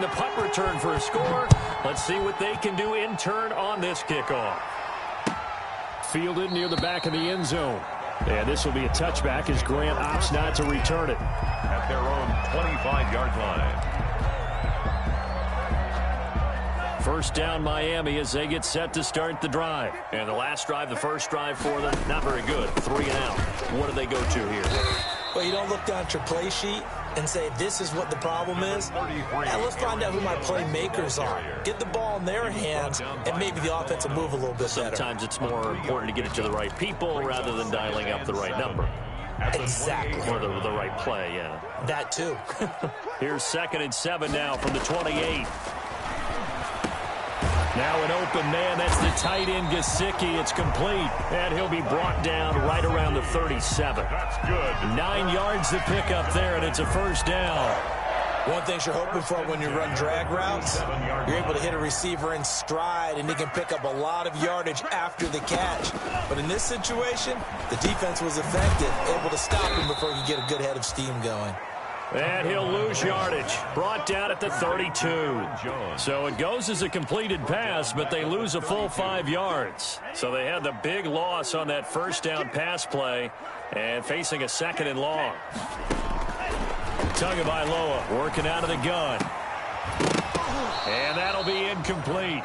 the punt return for a score. Let's see what they can do in turn on this kickoff. Fielded near the back of the end zone. And this will be a touchback as Grant opts not to return it. At their own 25-yard line. First down Miami as they get set to start the drive. And the last drive, the first drive for them, not very good. 3 and out. What do they go to here? Well, you don't look down at your play sheet and say, this is what the problem is. Now, let's find out who my playmakers are. Get the ball in their hands, and maybe the offense will move a little bit better. Sometimes it's more important to get it to the right people rather than dialing up the right number. Exactly. Or the right play, yeah. That, too. Here's 2nd and 7 now from the 28. Now an open man. That's the tight end, Gesicki. It's complete. And he'll be brought down right around the 37. That's good. 9 yards to pick up there, and it's a first down. One thing you're hoping for when you run drag routes, you're able to hit a receiver in stride, and he can pick up a lot of yardage after the catch. But in this situation, the defense was effective, able to stop him before he could get a good head of steam going. And he'll lose yardage. Brought down at the 32. So it goes as a completed pass, but they lose a full 5 yards. So they had the big loss on that first down pass play and facing a 2nd and long. Tagovailoa working out of the gun. And that'll be incomplete.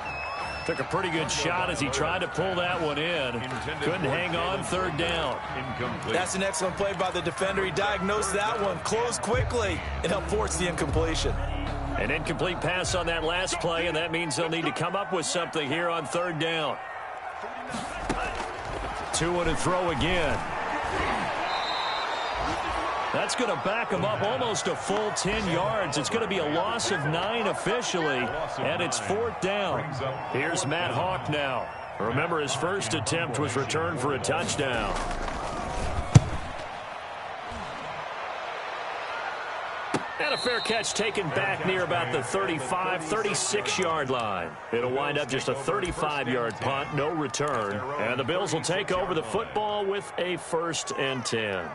Took a pretty good shot as he tried to pull that one in. Couldn't hang on 3rd down. That's an excellent play by the defender. He diagnosed that one, closed quickly, and helped force the incompletion. An incomplete pass on that last play, and that means they'll need to come up with something here on 3rd down. 2 and a throw again. That's going to back him up almost a full 10 yards. It's going to be a loss of 9 officially, and it's 4th down. Here's Matt Hawk now. Remember, his first attempt was returned for a touchdown. And a fair catch taken back near about the 35, 36-yard line. It'll wind up just a 35-yard punt, no return. And the Bills will take over the football with a 1st and 10.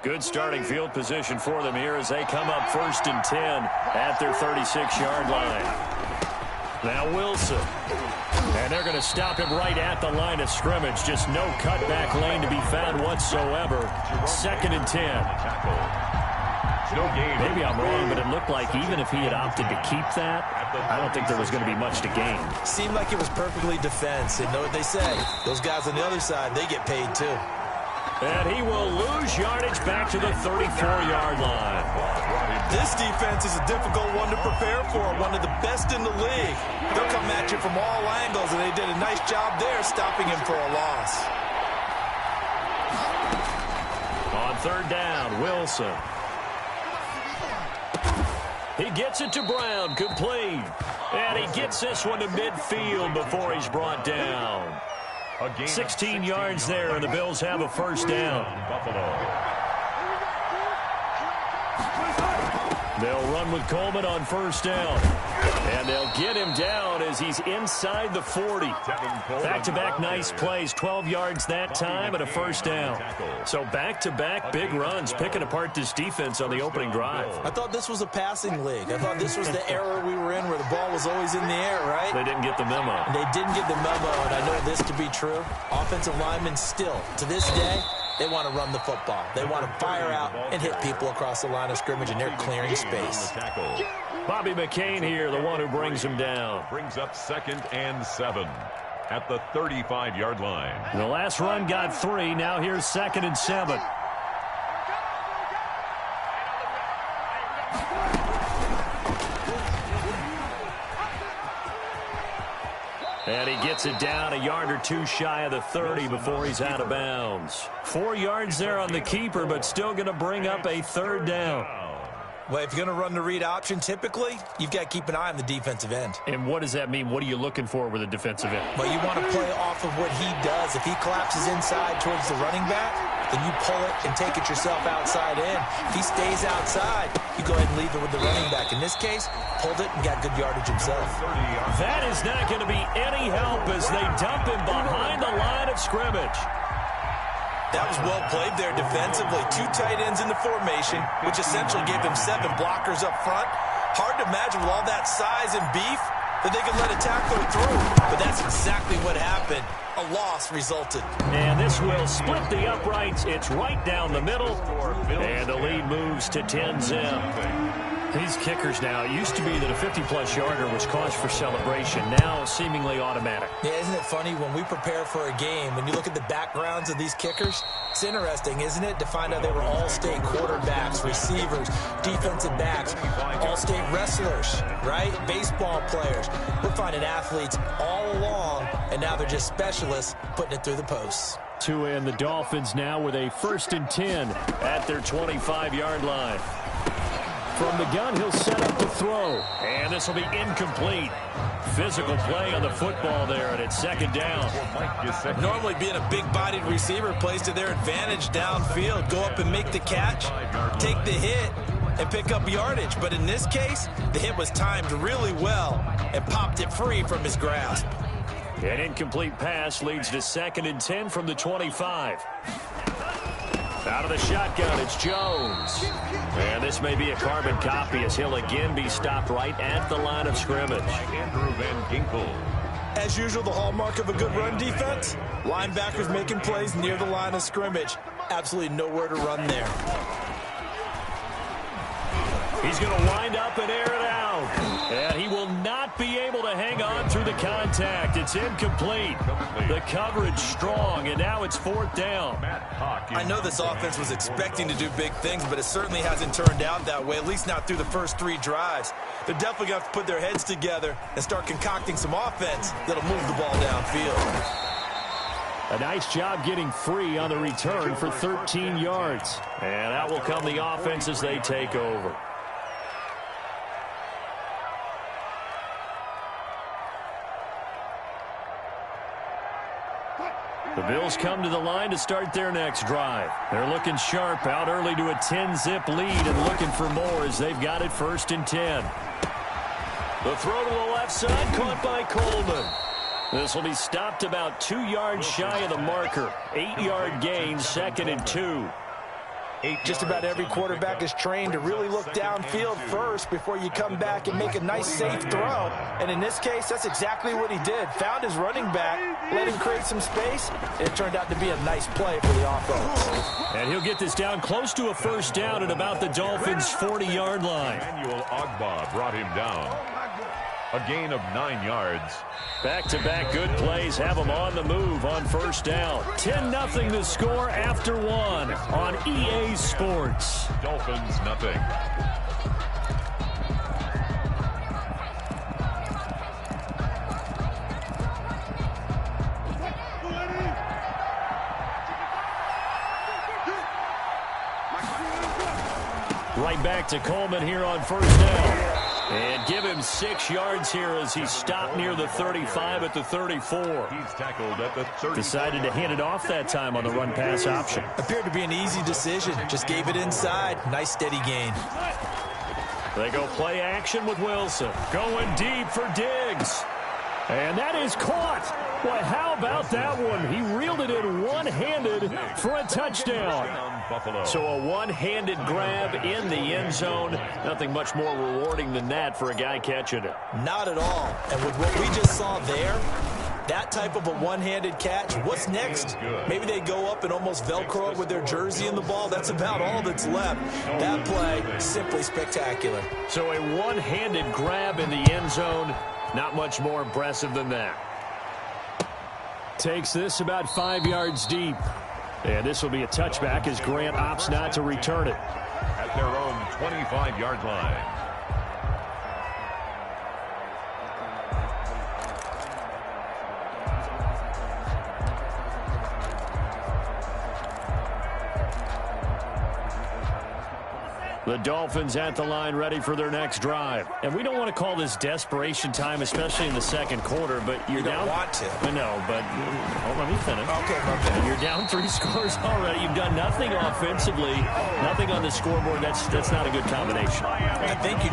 Good starting field position for them here as they come up 1st and 10 at their 36-yard line. Now Wilson. And they're going to stop him right at the line of scrimmage. Just no cutback lane to be found whatsoever. 2nd and 10. Maybe I'm wrong, but it looked like even if he had opted to keep that, I don't think there was going to be much to gain. Seemed like it was perfectly defense. And know what they say? Those guys on the other side, they get paid too. And he will lose yardage back to the 34-yard line. This defense is a difficult one to prepare for, one of the best in the league. They'll come at you from all angles, and they did a nice job there stopping him for a loss. On 3rd down, Wilson. He gets it to Brown, complete. And he gets this one to midfield before he's brought down. 16 yards there, and the Bills have a 1st down. They'll run with Coleman on 1st down. And they'll get him down as he's inside the 40. Back-to-back nice plays, 12 yards that time and a 1st down. So back-to-back big runs, picking apart this defense on the opening drive. I thought this was a passing league. I thought this was the era we were in where the ball was always in the air, right? They didn't get the memo. They didn't get the memo, and I know this to be true. Offensive linemen still, to this day, they want to run the football. They want to fire out and hit people across the line of scrimmage, and they're clearing space. Bobby McCain here, the one who brings him down. Brings up 2nd and 7 at the 35-yard line. The last run got 3. Now here's 2nd and 7. And he gets it down a yard or 2 shy of the 30 before he's out of bounds. 4 yards there on the keeper, but still going to bring up a 3rd down. Well, if you're going to run the read option, typically, you've got to keep an eye on the defensive end. And what does that mean? What are you looking for with a defensive end? Well, you want to play off of what he does. If he collapses inside towards the running back, then you pull it and take it yourself outside in. If he stays outside, you go ahead and leave it with the running back. In this case, pulled it and got good yardage himself. That is not going to be any help as they dump him behind the line of scrimmage. That was well played there defensively. 2 tight ends in the formation, which essentially gave them 7 blockers up front. Hard to imagine with all that size and beef that they could let a tackler through. But that's exactly what happened. A loss resulted. And this will split the uprights. It's right down the middle. And the lead moves to 10-zip. These kickers now, it used to be that a 50-plus yarder was cause for celebration. Now seemingly automatic. Yeah, isn't it funny when we prepare for a game, when you look at the backgrounds of these kickers, it's interesting, isn't it, to find out they were all-state quarterbacks, receivers, defensive backs, all-state wrestlers, right? Baseball players. We're finding athletes all along, and now they're just specialists putting it through the posts. And the Dolphins now with a 1st and 10 at their 25-yard line. From the gun, he'll set up to throw. And this will be incomplete. Physical play on the football there, and it's 2nd down. Normally being a big-bodied receiver plays to their advantage downfield. Go up and make the catch, take the hit, and pick up yardage. But in this case, the hit was timed really well and popped it free from his grasp. An incomplete pass leads to 2nd and 10 from the 25. Out of the shotgun, it's Jones. And this may be a carbon copy as he'll again be stopped right at the line of scrimmage. Andrew Van Ginkel. As usual, the hallmark of a good run defense, linebackers making plays near the line of scrimmage. Absolutely nowhere to run there. He's going to wind up and air it out. And he will not be able to hang on through the contact. It's incomplete. The coverage strong, and now it's 4th down. I know this offense was expecting to do big things, but it certainly hasn't turned out that way, at least not through the first 3 drives. They're definitely going to have to put their heads together and start concocting some offense that'll move the ball downfield. A nice job getting free on the return for 13 yards. And out will come the offense as they take over. The Bills come to the line to start their next drive. They're looking sharp, out early to a 10-zip lead and looking for more as they've got it 1st and 10. The throw to the left side, caught by Coleman. This will be stopped about 2 yards shy of the marker. 8-yard gain, 2nd and 2. Just about every quarterback is trained to really look downfield first before you come back and make a nice, safe throw. And in this case, that's exactly what he did. Found his running back, let him create some space, and it turned out to be a nice play for the offense. And he'll get this down close to a 1st down at about the Dolphins' 40-yard line. Emmanuel Ogbah brought him down. A gain of 9 yards. Back-to-back good plays have them on the move on 1st down. 10-0 the score after 1 on EA Sports. Dolphins nothing. Right back to Coleman here on 1st down. And give him 6 yards here as he stopped near the 35 at the 34. He's tackled at the 30. Decided to hand it off that time on the run-pass option. Appeared to be an easy decision. Just gave it inside. Nice steady gain. They go play action with Wilson. Going deep for Diggs. And that is caught. Boy, how about that one? He reeled it in one-handed for a touchdown. So a one-handed grab in the end zone. Nothing much more rewarding than that for a guy catching it. Not at all. And with what we just saw there, that type of a one-handed catch, what's next? Maybe they go up and almost Velcro it with their jersey in the ball. That's about all that's left. That play, simply spectacular. So a one-handed grab in the end zone. Not much more impressive than that. Takes this about 5 yards deep. And this will be a touchback as Grant opts not to return it. At their own 25-yard line. The Dolphins at the line ready for their next drive. And we don't want to call this desperation time, especially in the second quarter, but you're down. You don't want to. I know, but let me finish. Okay, okay. You're down 3 scores already. You've done nothing offensively, nothing on the scoreboard. That's not a good combination. I think you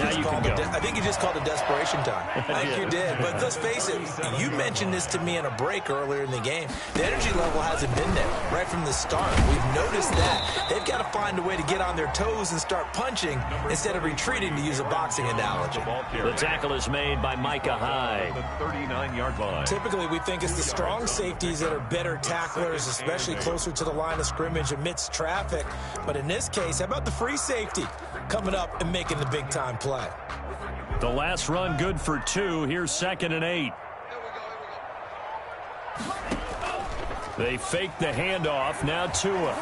just called it desperation time. I think you did. But let's face it, you mentioned this to me in a break earlier in the game. The energy level hasn't been there right from the start. We've noticed that. They've got to find a way to get on their toes and start punching instead of retreating, to use a boxing analogy. The tackle is made by Micah Hyde. The 39-yard line. Typically, we think it's the strong safeties that are better tacklers, especially closer to the line of scrimmage amidst traffic. But in this case, how about the free safety coming up and making the big-time play? The last run good for 2. Here's 2nd and 8. They fake the handoff. Now Tua.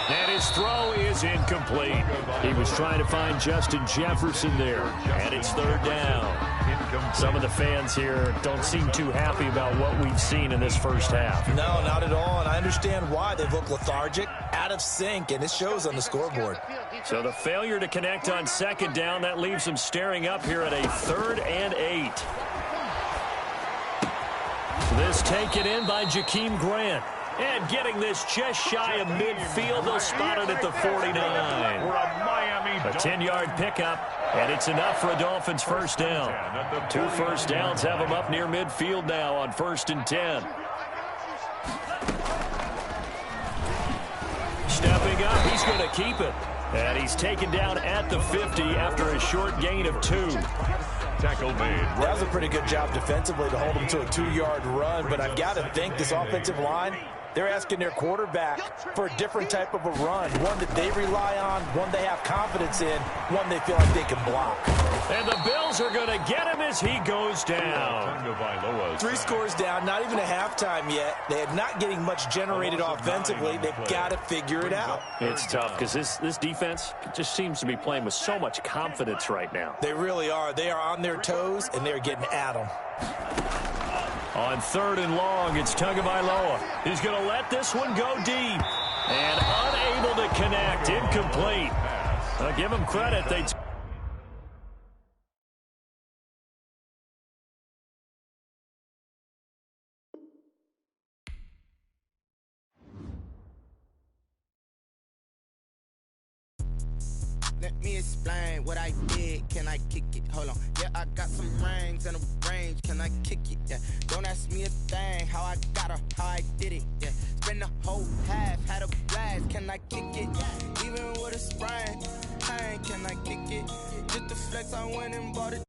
And his throw is incomplete. He was trying to find Justin Jefferson there. And it's 3rd down. Some of the fans here don't seem too happy about what we've seen in this first half. No, not at all. And I understand why. They look lethargic, out of sync, and it shows on the scoreboard. So the failure to connect on 2nd down, that leaves them staring up here at a 3rd and 8. This taken in by Jakeem Grant. And getting this just shy of midfield. They'll spot it at the 49. A 10-yard pickup, and it's enough for a Dolphins first down. 2 first downs have them up near midfield now on 1st and 10. Stepping up, he's going to keep it. And he's taken down at the 50 after a short gain of 2. Tackle made. That was a pretty good job defensively to hold him to a 2-yard run, but I've got to think this offensive line, they're asking their quarterback for a different type of a run, one that they rely on, one they have confidence in, one they feel like they can block. And the Bills are going to get him as he goes down. 3 scores down, not even a halftime yet. They are not getting much generated offensively. They've got to figure it out. It's tough because this defense just seems to be playing with so much confidence right now. They really are. They are on their toes, and they're getting at them. On 3rd and long, it's Tagovailoa. He's going to let this one go deep. And unable to connect. Incomplete. I'll give him credit. Let me explain what I did. Can I kick it? Hold on. Yeah, I got some rings and a range. Can I kick it? Yeah. Don't ask me a thing. How I got her, how I did it. Yeah. Spend the whole half, had a blast. Can I kick it? Even with a sprain, can I kick it? Just the flex, I went and bought it.